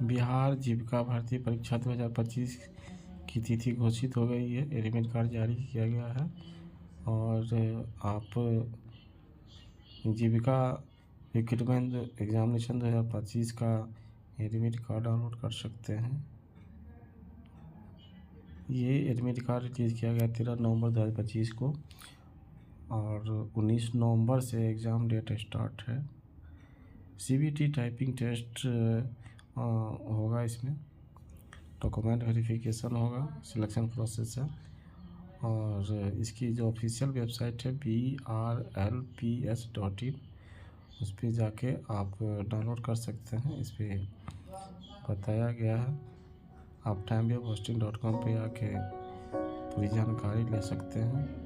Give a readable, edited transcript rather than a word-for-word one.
बिहार जीविका भर्ती परीक्षा 2025 की तिथि घोषित हो गई है। एडमिट कार्ड जारी किया गया है और आप जीविका रिक्रूटमेंट एग्जामिनेशन 2025 का एडमिट कार्ड डाउनलोड कर सकते हैं। ये एडमिट कार्ड रिलीज़ किया गया 13 नवंबर 2025 को और 19 नवंबर से एग्ज़ाम डेट स्टार्ट है। CBT टाइपिंग टेस्ट होगा, इसमें डॉक्यूमेंट वेरिफिकेशन होगा, सिलेक्शन प्रोसेस है और इसकी जो ऑफिशियल वेबसाइट है brlps.in, उस पर जाके आप डाउनलोड कर सकते हैं। इस पर बताया गया है, आप timewebhosting.com पे आके पूरी जानकारी ले सकते हैं।